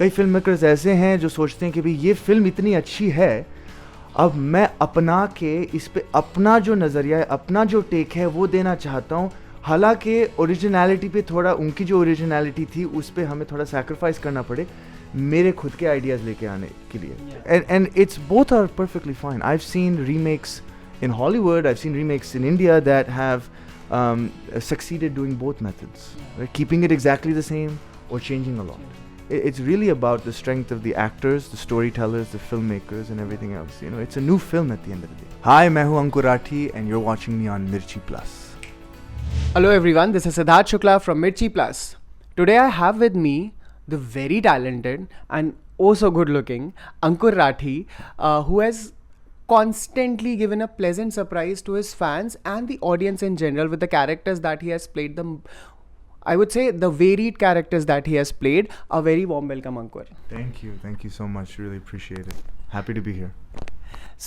कई film makers ऐसे हैं जो सोचते हैं कि भाई ये फिल्म इतनी अच्छी है, अब मैं अपना के इस पे अपना जो नज़रिया है, अपना जो टेक है वो देना चाहता हूँ। हालांकि ओरिजिनलिटी पे थोड़ा, उनकी जो ओरिजिनलिटी थी उस पे हमें थोड़ा सैक्रिफाइस करना पड़े मेरे खुद के आइडियाज़ लेके आने के लिए. And it's both are perfectly fine. I have seen remakes in Hollywood, I've seen remakes in India that have succeeded doing both methods, right? Keeping it exactly the same or changing a lot. It's really about the strength of the actors, the storytellers, the filmmakers and everything else. You know, it's a new film at the end of the day. Hi, मैं हूँ Ankur Rathee and you're watching me on Mirchi Plus. Hello everyone, this is Siddharth Shukla from Mirchi Plus. Today I have with me the very talented and oh so good looking Ankur Rathee, who has constantly given a pleasant surprise to his fans and the audience in general with the characters that he has played. I would say the varied characters that he has played. A very warm welcome, Ankur. Thank you so much, really appreciate it. Happy to be here.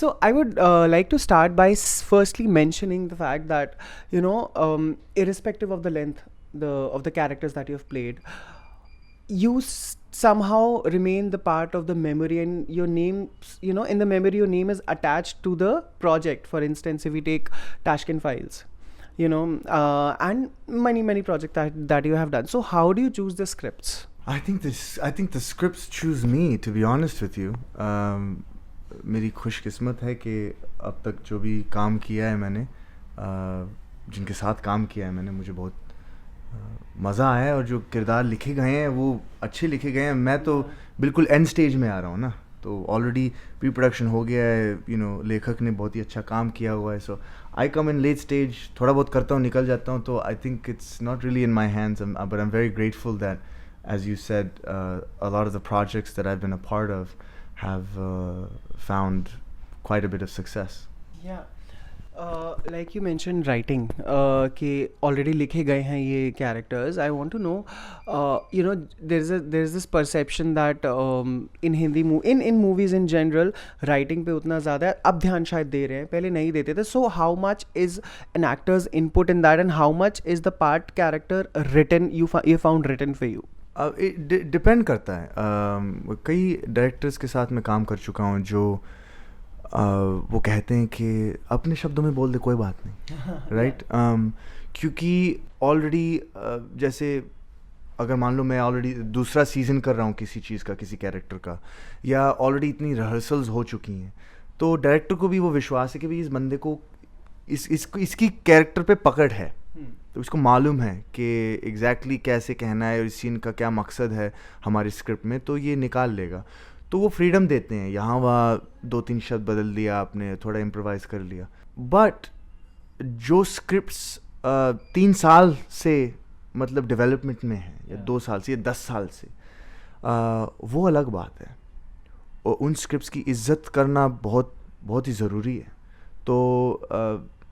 So I would like to start by firstly mentioning the fact that, you know, irrespective of the length of the characters that you have played, you somehow remain the part of the memory, and your name, you know, in the memory your name is attached to the project. For instance, if we take Tashkent Files, you know, and many projects that you have done. So how do you choose the scripts? I think the scripts choose me, to be honest with you. मेरी खुशकिस्मत है कि अब तक जो भी काम किया है मैंने, जिनके साथ काम किया है मैंने, मुझे बहुत मज़ा आया है और जो किरदार लिखे गए हैं वो अच्छे लिखे गए हैं. मैं तो बिल्कुल एंड स्टेज में आ रहा हूँ ना, तो ऑलरेडी प्री प्रोडक्शन हो गया है. यू नो, लेखक ने बहुत ही अच्छा काम किया हुआ है. सो आई कम इन लेट स्टेज, थोड़ा बहुत करता हूँ, निकल जाता हूँ. तो I think it's not really in my hands, but I am very grateful that, as you said, a lot of the projects that I've been a part of have found quite a bit of success. Yeah. Like you mentioned writing, कि already लिखे गए हैं ये characters. I want to know, you know, there's this perception that in Hindi in movies in general, writing पे उतना ज़्यादा अब ध्यान शायद दे रहे हैं, पहले नहीं देते थे. So how much is an actor's input in that, and how much is the part character written you found written for you? Depend करता है. कई डायरेक्टर्स के साथ मैं काम कर चुका हूँ जो वो कहते हैं कि अपने शब्दों में बोल दे, कोई बात नहीं, राइट? क्योंकि ऑलरेडी जैसे अगर मान लो मैं ऑलरेडी दूसरा सीज़न कर रहा हूँ किसी चीज़ का, किसी कैरेक्टर का, या ऑलरेडी इतनी रिहर्सल्स हो चुकी हैं, तो डायरेक्टर को भी वो विश्वास है कि भाई इस बंदे को इसकी कैरेक्टर पे पकड़ है, तो उसको मालूम है कि एग्जैक्टली कैसे कहना है और इस सीन का क्या मकसद है हमारी स्क्रिप्ट में, तो ये निकाल लेगा. तो वो फ्रीडम देते हैं, यहाँ वहाँ 2-3 शब्द बदल दिया आपने, थोड़ा इम्प्रोवाइज़ कर लिया. बट जो स्क्रिप्ट्स 3 साल से मतलब डेवलपमेंट में है, या 2 साल से या 10 साल से, वो अलग बात है. और उन स्क्रिप्ट्स की इज्जत करना बहुत बहुत ही ज़रूरी है. तो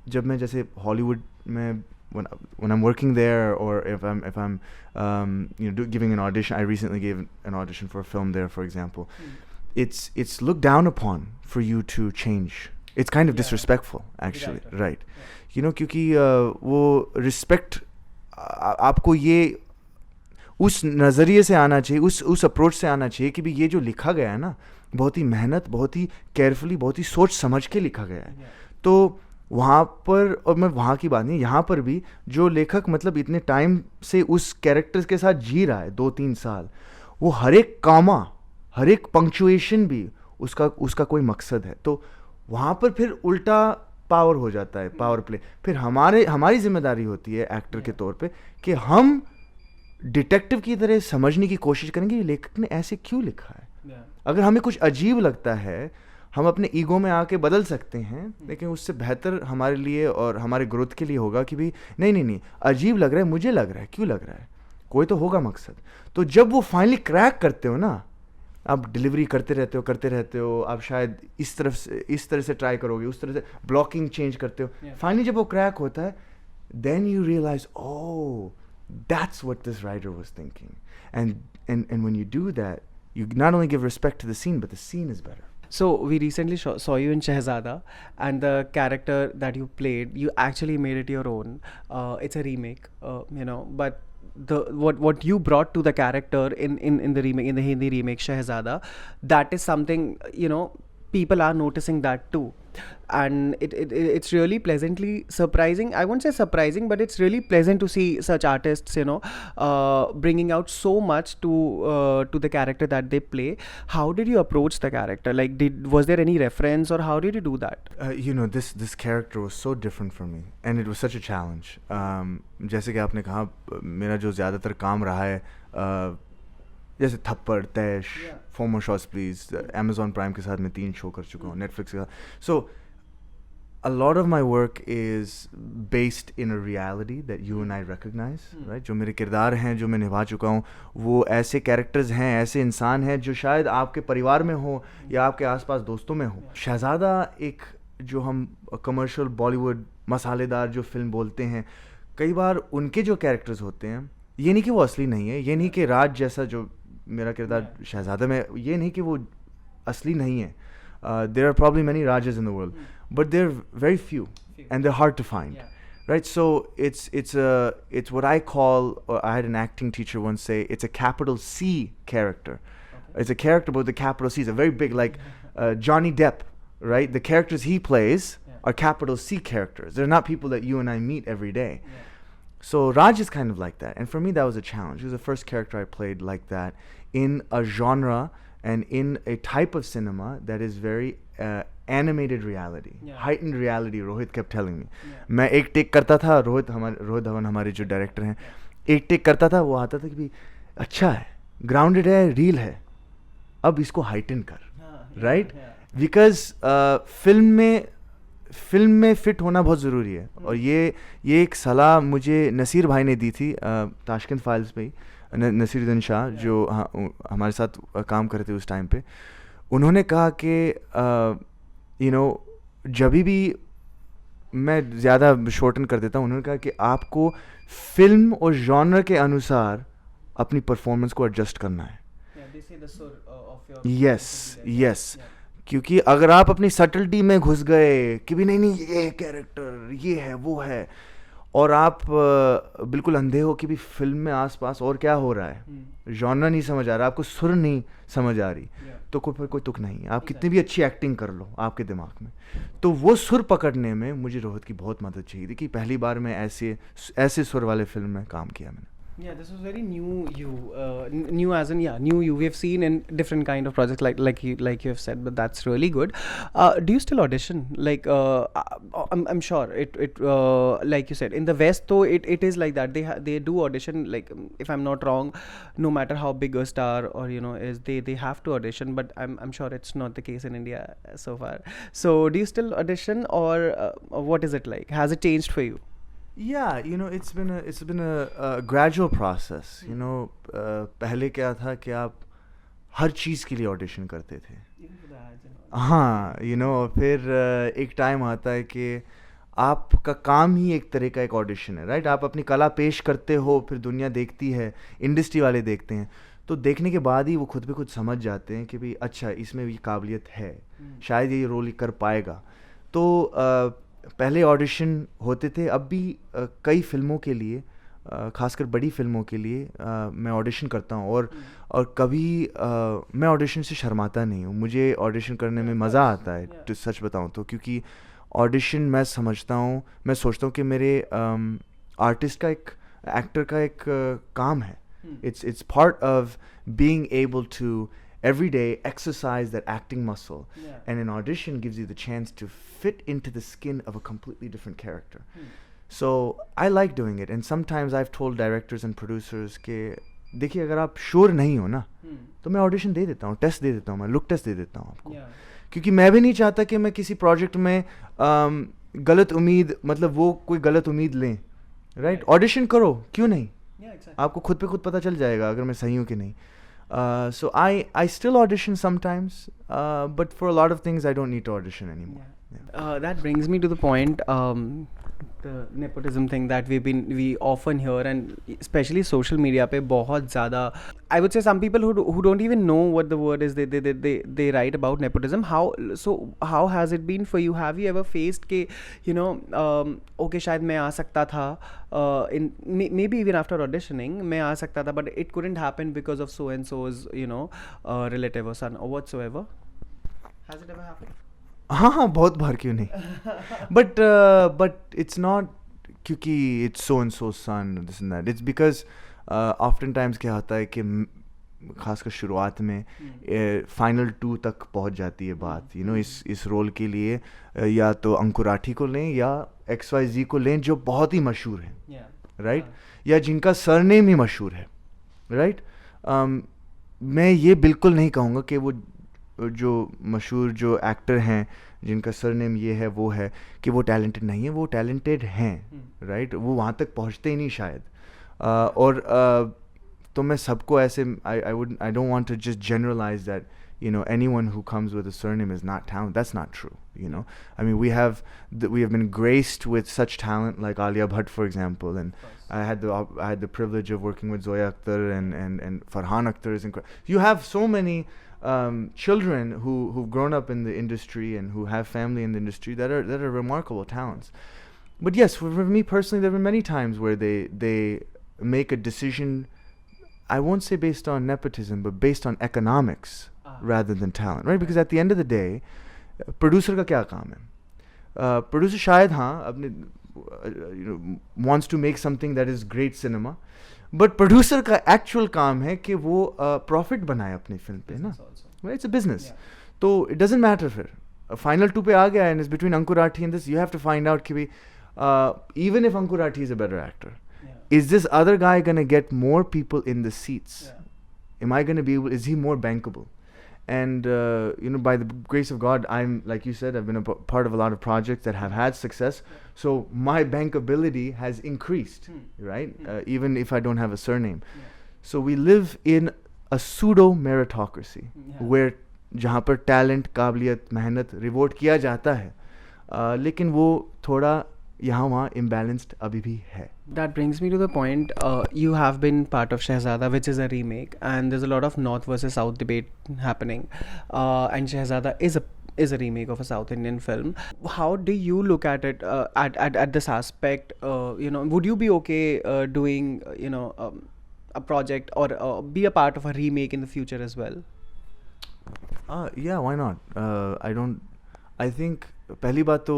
जब मैं जैसे हॉलीवुड में when I'm working there, or if I'm you know, giving an audition, I recently gave an audition for a film there, for example. It's looked down upon for you to change. It's kind of disrespectful, actually, right? You know, क्योंकि वो respect आपको ये उस नज़रिए से आना चाहिए, उस अप्रोच से आना चाहिए कि भी ये जो लिखा गया है ना, बहुत ही मेहनत, बहुत ही केयरफुली, बहुत ही सोच समझ के लिखा गया है. तो वहाँ पर, और मैं वहाँ की बात नहीं, यहाँ पर भी जो लेखक मतलब इतने टाइम से उस कैरेक्टर्स के साथ जी रहा है, 2-3 साल, वो हर एक कामा, हर एक पंक्चुएशन भी उसका कोई मकसद है. तो वहाँ पर फिर उल्टा पावर हो जाता है, पावर प्ले. फिर हमारी जिम्मेदारी होती है एक्टर के तौर पे कि हम डिटेक्टिव की तरह समझने की कोशिश करेंगे ये लेखक ने ऐसे क्यों लिखा है. अगर हमें कुछ अजीब लगता है, हम अपने ईगो में आके बदल सकते हैं, लेकिन उससे बेहतर हमारे लिए और हमारे ग्रोथ के लिए होगा कि भी नहीं, अजीब लग रहा है, मुझे लग रहा है, क्यों लग रहा है, कोई तो होगा मकसद. तो जब वो फाइनली क्रैक करते हो ना, आप डिलीवरी करते रहते हो, आप शायद इस तरह से ट्राई करोगे, उस तरह से ब्लॉकिंग चेंज करते हो, फाइनली जब वो क्रैक होता है, then you realise, oh, that's what this writer was thinking. And when you do that, you not only give respect to the scene, but the scene is better. So we recently saw you in Shehzada, and the character that you played, you actually made it your own. It's a remake, you know, but the what you brought to the character in the remake, in the Hindi remake Shehzada, that is something, you know, people are noticing that too. And it's really pleasantly surprising. I won't say surprising, but it's really pleasant to see such artists, you know, bringing out so much to the character that they play. How did you approach the character? Like, was there any reference, or how did you do that? You know, this character was so different for me, and it was such a challenge. जैसे कि आपने कहा, मेरा जो ज़्यादातर काम रहा है, जैसे Thappad, Taish, former shots please, Amazon Prime के साथ मैं 3 शो कर चुका हूँ, Netflix के साथ. So a lot of my work is based in a reality that you and I recognize, right? जो मेरे किरदार हैं, जो मैं निभा चुका हूँ, वो ऐसे कैरेक्टर्स हैं, ऐसे इंसान हैं जो शायद आपके परिवार में हो या आपके आसपास दोस्तों में हो. शहजादा एक, जो हम कमर्शियल बॉलीवुड मसालेदार जो फिल्म बोलते हैं, कई बार उनके जो कैरेक्टर्स होते हैं, ये नहीं कि वो असली नहीं है, ये नहीं कि राज जैसा जो मेरा किरदार शहजादा में, ये नहीं कि वो असली नहीं है. There are probably many Rajas in the world, but they're very few, and they're hard to find, right? So it's what I call, or I had an acting teacher once say, it's a capital C character. It's a character with the capital C. It's a very big, like Johnny Depp, right? The characters he plays are capital C characters. They're not people that you and I meet every day. So Raj is kind of like that, and for me that was a challenge. He was the first character I played like that in a genre and in a type of cinema that is very animated reality, heightened reality. Rohit kept telling me. मैं एक take करता था, रोहित धवन हमारे जो director हैं, एक take करता था, वो आता था कि भी अच्छा है, ग्राउंडेड है, रील है, अब इसको हाइटन कर, राइट? बिकॉज फिल्म में फिट होना बहुत ज़रूरी है. और ये एक सलाह मुझे नसीर भाई ने दी थी ताशकंद फाइल्स पे ही, नसीरुद्दीन शाह, जो हमारे साथ काम कर रहे थे उस टाइम पे. उन्होंने कहा कि यू नो, जब भी मैं ज़्यादा शॉर्टन कर देता हूँ, उन्होंने कहा कि आपको फिल्म और जॉनर के अनुसार अपनी परफॉर्मेंस को एडजस्ट करना है. यस. क्योंकि अगर आप अपनी सटल्टी में घुस गए कि भी नहीं ये कैरेक्टर, ये है, वो है, और आप बिल्कुल अंधे हो कि भी फिल्म में आसपास और क्या हो रहा है, जॉनर नहीं समझ आ रहा, आपको सुर नहीं समझ आ रही, तो कोई तुक नहीं है. आप कितनी भी अच्छी एक्टिंग कर लो आपके दिमाग में, तो वो सुर पकड़ने में मुझे रोहित की बहुत मदद चाहिए थी, कि पहली बार मैं ऐसे सुर वाले फिल्म में काम किया मैंने. Yeah, this was very new new as in new you. We have seen in different kind of projects like you have said, but that's really good. Do you still audition? Like I'm sure it like you said in the West, though it is like that. They do audition, like if I'm not wrong, no matter how big a star or is, they have to audition. But I'm sure it's not the case in India so far. So do you still audition, or what is it like? Has it changed for you? Yeah, it's been a gradual process. पहले क्या था कि आप हर चीज़ के लिए audition करते थे. हाँ, फिर एक टाइम आता है कि आपका काम ही एक तरह का एक ऑडिशन है, राइट? आप अपनी कला पेश करते हो, फिर दुनिया देखती है, इंडस्ट्री वाले देखते हैं, तो देखने के बाद ही वो खुद पे खुद समझ जाते हैं कि भाई अच्छा, इसमें ये काबिलियत है, शायद ये रोल कर पाएगा. तो पहले ऑडिशन होते थे. अब भी कई फिल्मों के लिए, खासकर बड़ी फिल्मों के लिए मैं ऑडिशन करता हूँ, और कभी मैं ऑडिशन से शर्माता नहीं हूँ. मुझे ऑडिशन करने में मज़ा आता है, तो सच बताऊँ तो, क्योंकि ऑडिशन मैं सोचता हूँ कि मेरे आर्टिस्ट का, एक एक्टर का एक काम है. It's part of being able to every day exercise that acting muscle, and an audition gives you the chance to fit into the skin of a completely different character. So I like doing it, and sometimes I've told directors and producers कि देखिए, अगर आप sure नहीं हो ना, तो मैं audition दे देता हूँ, टेस्ट दे देता हूँ, मैं लुक टेस्ट दे देता हूँ आपको, क्योंकि मैं भी नहीं चाहता कि मैं किसी प्रोजेक्ट में गलत उम्मीद, मतलब वो कोई गलत उम्मीद लें, राइट? ऑडिशन करो, क्यों नहीं? आपको खुद पे खुद पता चल जाएगा अगर मैं सही हूँ कि नहीं. So I still audition sometimes, but for a lot of things I don't need to audition anymore. That brings me to the point. The nepotism thing that we often hear, and especially social media पे बहुत ज़्यादा, I would say some people who don't even know what the word is, they write about nepotism. How has it been for you? Have you ever faced के okay शायद मैं आ सकता था, in maybe even after auditioning मैं आ सकता था, but it couldn't happen because of so and so's relative or son or whatsoever. Has it ever happened? हाँ बहुत बार, क्यों नहीं. But it's not क्योंकि it's so and so son this and that. It's because often times क्या होता है कि खासकर शुरुआत में फाइनल 2 तक पहुंच जाती है बात, इस रोल के लिए या तो अंकुर राठी को लें या XYZ को लें जो बहुत ही मशहूर हैं, राइट, या जिनका सरनेम ही मशहूर है, राइट. मैं ये बिल्कुल नहीं कहूँगा कि वो जो मशहूर जो एक्टर हैं जिनका सरनेम ये है वो है कि वो टैलेंटेड नहीं है. वो टैलेंटेड हैं, राइट. वो वहाँ तक पहुँचते ही नहीं शायद. और तो मैं सबको ऐसे I don't want to just generalize that anyone who comes with a surname is not talented. That's not true. I mean, we have been graced with such talent like Alia Bhatt, for example, and I had the privilege of working with Zoya Akhtar and Farhan Akhtar is incredible. You have so many children who've grown up in the industry and who have family in the industry that are remarkable talents. But yes, for me personally, there have been many times where they make a decision, I won't say based on nepotism, but based on economics rather than talent, right? Because at the end of the day, producer का क्या काम है? Producer शायद हाँ अपने wants to make something that is great cinema, but producer का actual काम है कि वो profit बनाए अपनी film पे ना, right? It's a business. तो it doesn't matter फिर final 2 पे आ गया and it's between Ankur Rathee and this. You have to find out कि even if Ankur Rathee is a better actor, is this other guy gonna get more people in the seats? Am I gonna be able? Is he more bankable? And by the grace of God, I'm, like you said, I've been a part of a lot of projects that have had success. So my bankability has increased, right? Even if I don't have a surname. So we live in a pseudo meritocracy where जहाँ पर talent, काबिलियत, मेहनत reward किया जाता है, लेकिन वो थोड़ा यहाँ वहाँ imbalanced अभी भी है. That brings me to the point, you have been part of Shehzada, which is a remake, and there's a lot of North versus South debate happening, and Shehzada is a remake of a South Indian film. How do you look at it, at this aspect? Would you be okay doing a project or be a part of a remake in the future as well? Yeah, why not? I think पहली बात तो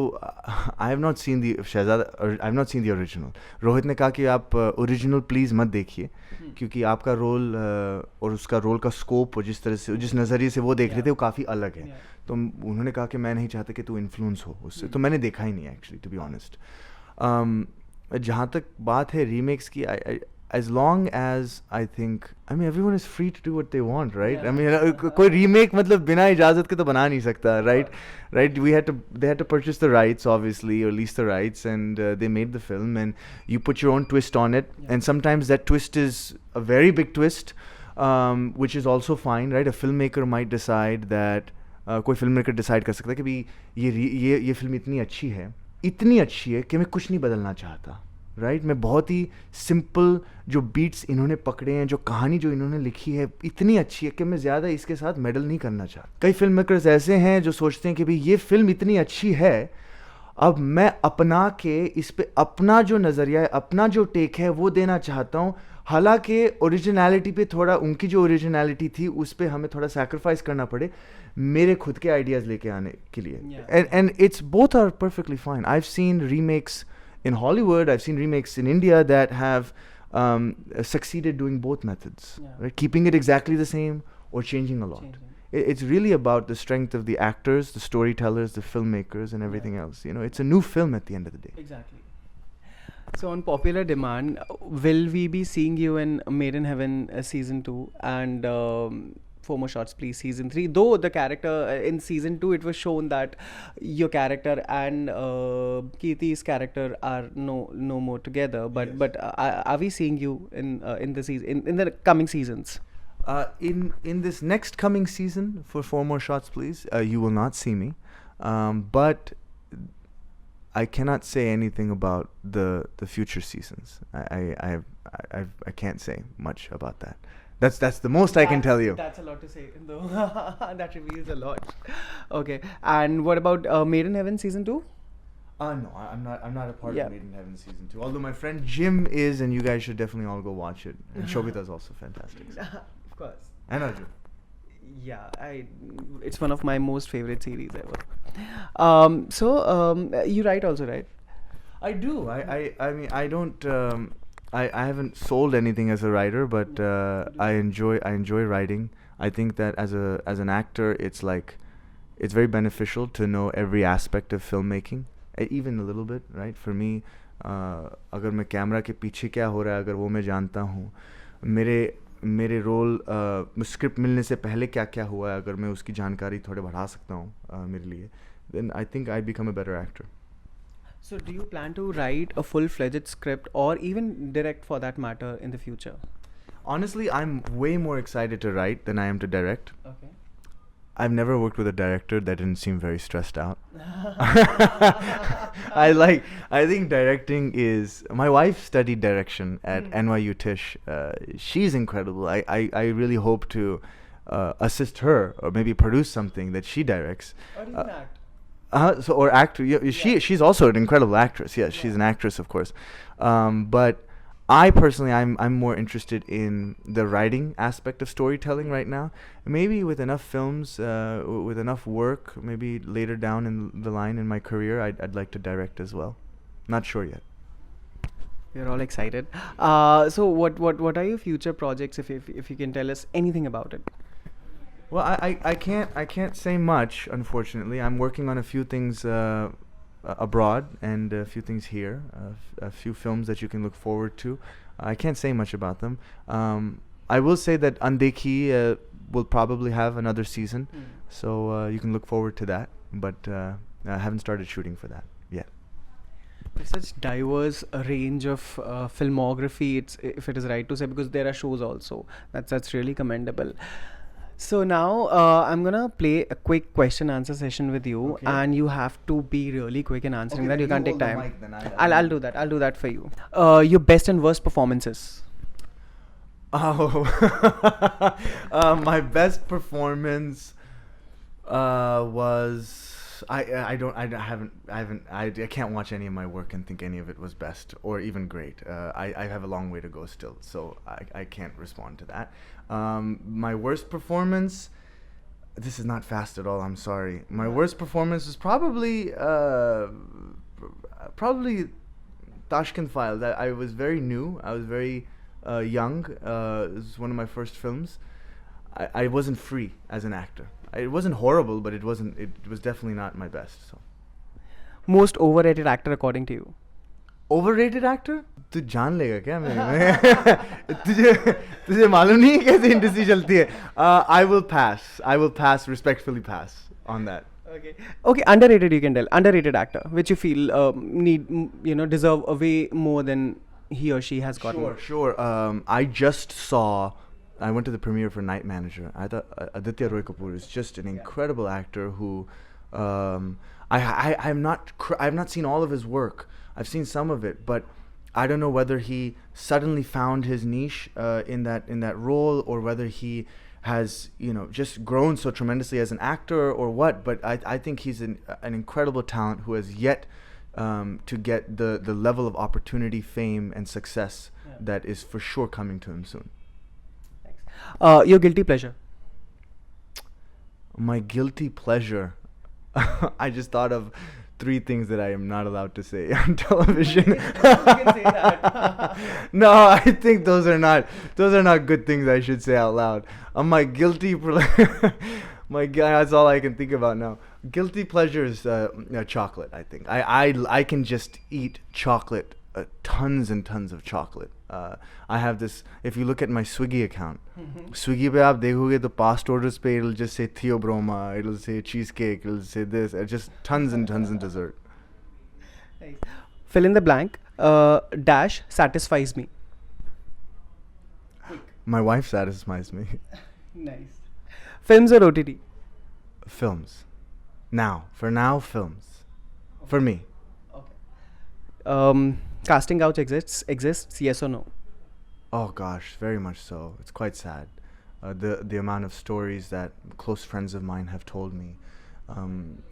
I have not seen the Shehzada, I have not seen the original. Rohit ने कहा कि आप original please मत देखिए क्योंकि आपका रोल और उसका रोल का स्कोप और जिस तरह से जिस नज़रिए से वो देख रहे थे वो काफ़ी अलग है. तो उन्होंने कहा कि मैं नहीं चाहता कि तू इन्फ्लुएंस हो उससे. तो मैंने देखा ही नहीं एक्चुअली, टू बी ऑनेस्ट. जहाँ तक बात है रीमेक्स की, as long as I think, I mean, everyone is free to do what they want, right? I mean, कोई remake मतलब बिना इजाज़त के तो बना नहीं सकता, right? Right? They had to purchase the rights, obviously, or lease the rights, and they made the film, and you put your own twist on it, and sometimes that twist is a very big twist, which is also fine, right? A filmmaker might decide that कोई filmmaker decide कर सकता है कि भी ये film इतनी अच्छी है कि मैं कुछ नहीं बदलना चाहता. राइट मैं बहुत ही सिंपल जो बीट्स इन्होंने पकड़े हैं, जो कहानी जो इन्होंने लिखी है इतनी अच्छी है कि मैं ज़्यादा इसके साथ मेडल नहीं करना चाहता. कई फिल्म मेकर्स ऐसे हैं जो सोचते हैं कि भाई ये फिल्म इतनी अच्छी है, अब मैं अपना के इस पे अपना जो नज़रिया है, अपना जो टेक है वो देना चाहता हूँ. हालांकि ओरिजिनलिटी पे थोड़ा उनकी जो ओरिजिनलिटी थी उस पे हमें थोड़ा सैक्रिफाइस करना पड़े मेरे खुद के आइडियाज़ लेके आने के लिए. And it's both are perfectly fine. I have seen remakes in Hollywood, I've seen remakes in India that have succeeded doing both methods, right? Keeping it exactly the same or changing a lot. It's really about the strength of the actors, the storytellers, the filmmakers, and everything else. It's a new film at the end of the day. Exactly. So on popular demand, will we be seeing you in Made in Heaven season 2 and 4 More Shots Please season 3? Though the character in season 2 it was shown that your character and Kirti's character are no more together, but are we seeing you in the season in the coming seasons? In this next coming season for 4 More Shots Please, you will not see me, but I cannot say anything about the future seasons. I can't say much about that. That's the most I can tell you. That's a lot to say, though. That reveals a lot. Okay. And what about Made in Heaven season 2? No, I'm not a part Yeah. of Made in Heaven season 2. Although my friend Jim is, and you guys should definitely all go watch it. And Shobita's also fantastic. So. Of course. And Arjun. Yeah, it's one of my most favorite series ever. You write also, right? I do. I mean, I don't. I haven't sold anything as a writer, but I enjoy writing. I think that as an actor, it's very beneficial to know every aspect of filmmaking, even a little bit, right? For me, अगर मैं camera के पीछे क्या हो रहा है अगर वो मैं जानता हूँ, मेरे रोल स्क्रिप्ट मिलने से पहले क्या क्या हुआ है अगर मैं उसकी जानकारी थोड़े बढ़ा सकता हूँ मेरे लिए, then I think I become a better actor. So do you plan to write a full-fledged script or even direct for that matter in the future? Honestly, I'm way more excited to write than I am to direct. Okay. I've never worked with a director that didn't seem very stressed out. I think directing is... My wife studied direction at NYU Tisch. She's incredible. I really hope to assist her or maybe produce something that she directs. Or even act. Or act. Yeah, she's also an incredible actress. Yes, she's an actress, of course. But I personally, I'm more interested in the writing aspect of storytelling right now. Maybe with enough films, with enough work, maybe later down in the line in my career, I'd like to direct as well. Not sure yet. We're all excited. So what are your future projects? If you can tell us anything about it. Well, I can't say much, unfortunately. I'm working on a few things abroad and a few things here, a few films that you can look forward to. I can't say much about them. I will say that Andekhi will probably have another season, so you can look forward to that. But I haven't started shooting for that yet. There's such diverse range of filmography. If it is right to say, because there are shows also. That's really commendable. So now I'm gonna play a quick question answer session with you, and you have to be really quick in answering that. You can't take time. I'll do that. I'll do that for you. Your best and worst performances. Oh, my best performance was I can't watch any of my work and think any of it was best or even great. I have a long way to go still, so I can't respond to that. My worst performance, this is not fast at all, I'm sorry. My worst performance is probably Tashkent Files. I was very new. I was very young. It was one of my first films. I wasn't free as an actor. It wasn't horrible, but it was definitely not my best. So. Most overrated actor according to you? Overrated actor? तू जान लेगा क्या मैं तुझे मालूम नहीं है कैसे इंडस्ट्री चलती है? I will pass, respectfully pass on that. Okay, underrated you can tell. Underrated actor, which you feel deserve a way more than he or she has gotten. Sure. I went to the premiere for Night Manager. I thought Aditya Roy Kapoor is just an incredible actor who I have not seen all of his work. I've seen some of it, but I don't know whether he suddenly found his niche in that role, or whether he has just grown so tremendously as an actor or what. But I think he's an incredible talent who has yet to get the level of opportunity, fame, and success that is for sure coming to him soon. Your guilty pleasure? My guilty pleasure. I just thought of 3 things that I am not allowed to say on television. You can say that. No, I think those are not good things I should say out loud. My guilty my God, that's all I can think about now. Guilty pleasure is chocolate, I think. I can just eat chocolate, tons and tons of chocolate. I have this, if you look at my Swiggy account, Swiggy pe aap dekhoge to past orders pe it'll just say Theobroma, it'll say cheesecake, it'll say this, just tons and tons of dessert. Nice. Fill in the blank. Dash satisfies me. My wife satisfies me. Nice. Films or OTT? Films. For now, films. For me. Okay. Casting couch exists, yes or no? Oh gosh, very much so. It's quite sad. The amount of stories that close friends of mine have told me.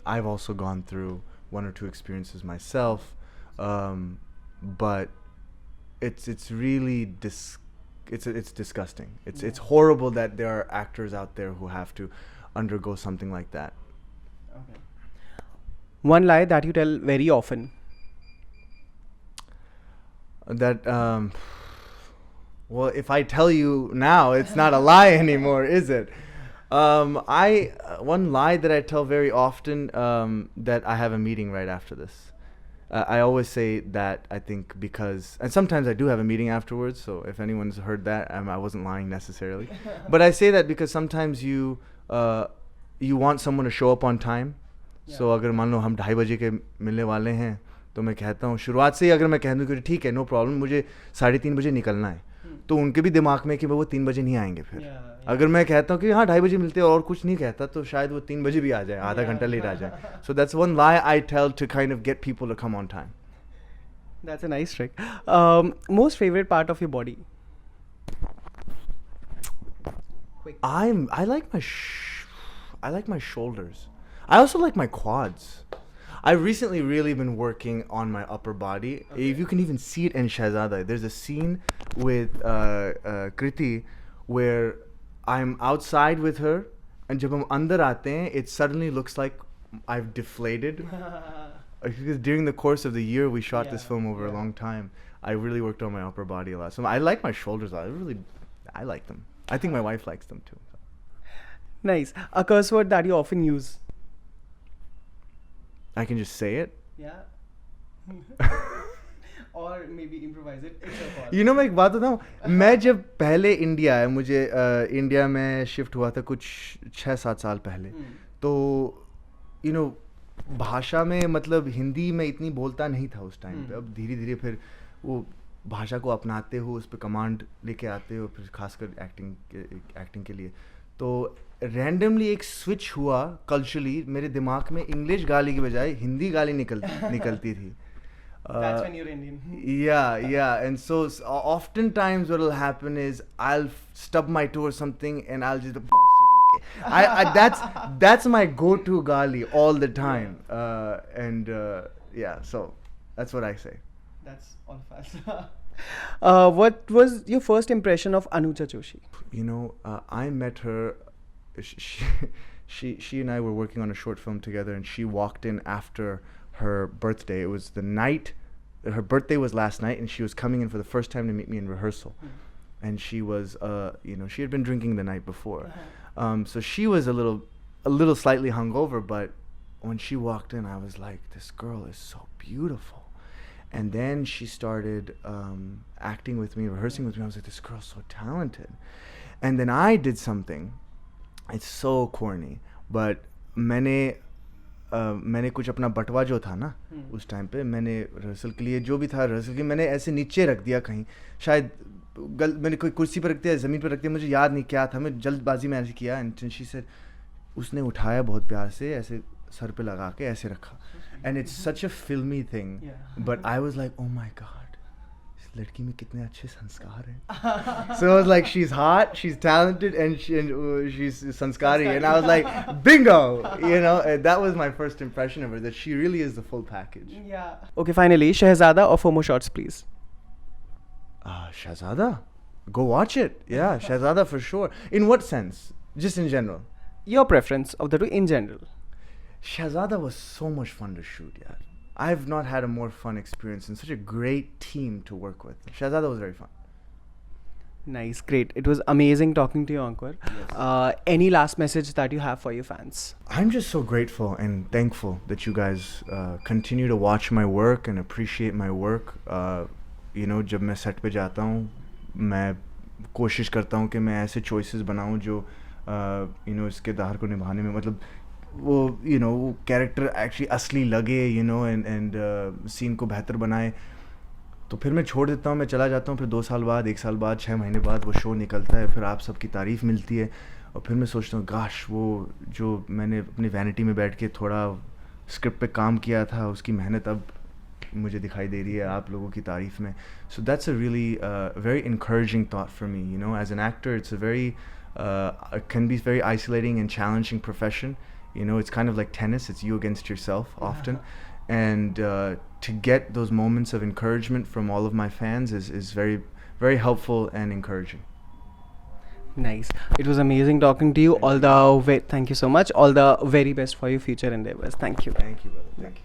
I've also gone through one or two experiences myself, but it's really it's disgusting. It's horrible that there are actors out there who have to undergo something like that. Okay. One lie that you tell very often. That well, if I tell you now, it's not a lie anymore, is it? I one lie that I tell very often, that I have a meeting right after this. I always say that, I think, because, and sometimes I do have a meeting afterwards, so if anyone's heard that, I wasn't lying necessarily. But I say that because sometimes you want someone to show up on time. So अगर मान लो हम 2:30 बजे के मिलने वाले हैं, तो मैं कहता हूँ शुरुआत से ही, अगर मैं कह दूँ कि ठीक है, नो प्रॉब्लम, मुझे 3:30 बजे निकलना है, तो उनके भी दिमाग में कि वो 3 बजे नहीं आएंगे फिर. अगर मैं कहता हूँ कि हाँ 2:30 बजे मिलते हैं और कुछ नहीं कहता, तो शायद वो 3 बजे भी आ जाए, आधा घंटा लेट आ जाए. So that's one lie I tell to kind of get people to come on time. That's a nice trick. Most favorite part of your body? I like my shoulders. I also like my quads. I've recently really been working on my upper body. Okay. If you can even see it in Shehzada, there's a scene with Kriti where I'm outside with her, and jab hum andar aate hain, it suddenly looks like I've deflated. Because during the course of the year we shot this film over a long time, I really worked on my upper body a lot. So I like my shoulders a lot. I like them. I think my wife likes them too. Nice. A curse word that you often use? I can just say it. Yeah. Or maybe improvise it. It's your call. You know, मैं एक बात बताऊँ, मैं जब पहले India आया, मुझे India में शिफ्ट हुआ था कुछ 6-7 साल पहले, तो you know, भाषा में मतलब हिंदी में इतनी बोलता नहीं था उस टाइम पे. अब धीरे धीरे फिर वो भाषा को अपनाते हो, उस पर कमांड लेके आते हो, फिर खासकर एक्टिंग के लिए. तो रैंडमली एक स्विच हुआ कल्चरली, मेरे दिमाग में इंग्लिश गाली की बजाय हिंदी गाली निकलती थी. That's when you're Indian. Yeah. And so oftentimes what will happen is I'll stub my toe or something, and I'll just that's my go-to gali all the time. So that's what I say. That's all fast. What was your first impression of Anuja Joshi? You know, I met her. She and I were working on a short film together, and she walked in after her birthday. It was the night, her birthday was last night, and she was coming in for the first time to meet me in rehearsal. And she was, she had been drinking the night before. So she was a little slightly hungover, but when she walked in, I was like, this girl is so beautiful. And then she started acting with me, rehearsing with me. I was like, this girl's so talented. And then I did something. It's so corny, but मैंने कुछ अपना बटवा जो था ना उस time पे, मैंने रिहर्सल के लिए जो भी था रिहर्सल के, मैंने ऐसे नीचे रख दिया कहीं, शायद मैंने कोई कुर्सी पर रख दिया, ज़मीन पर रख दिया, मुझे याद नहीं क्या था, मैं जल्दबाजी में ऐसे किया. एंड शी सेड, उसने उठाया बहुत प्यार से, ऐसे सर पे लगा के ऐसे रखा. एंड इट्स सच अ फिल्मी thing, but I was like, oh my God, इस लड़की में कितने अच्छे संस्कार हैं. So I was like, she's hot, she's talented, and she's sanskari. And I was like, bingo, and that was my first impression of her, that she really is the full package. Yeah. Okay, finally, Shehzada or FOMO shots, please? Shehzada, go watch it. Yeah, Shehzada for sure. In what sense? Just in general? Your preference of the two in general. Shehzada was so much fun to shoot, yeah. I've not had a more fun experience, and such a great team to work with. Shehzada was very fun. Nice, great. It was amazing talking to you, Ankur. Yes. Any last message that you have for your fans? I'm just so grateful and thankful that you guys continue to watch my work and appreciate my work. जब मैं set पे जाता हूँ, मैं कोशिश करता हूँ कि मैं ऐसे choices बनाऊँ जो इसके दाहर को निभाने में, मतलब वो वो कैरेक्टर एक्चुअली असली लगे, एंड सीन को बेहतर बनाए. तो फिर मैं छोड़ देता हूँ, मैं चला जाता हूँ. फिर 2 साल बाद, 1 साल बाद, 6 महीने बाद वो शो निकलता है, फिर आप सबकी तारीफ़ मिलती है, और फिर मैं सोचता हूँ, गाश, वो जो मैंने अपनी वैनिटी में बैठ के थोड़ा स्क्रिप्ट पे काम किया था, उसकी मेहनत अब मुझे दिखाई दे रही है आप लोगों की तारीफ में. So that's a really very encouraging thought for me. You know, as an actor, it's a very it can be very isolating and challenging profession. You know, it's kind of like tennis. It's you against yourself often. And to get those moments of encouragement from all of my fans is very, very helpful and encouraging. Nice. It was amazing talking to you. Thank you so much. All the very best for your future endeavors. Thank you. Thank you, brother. Thank you.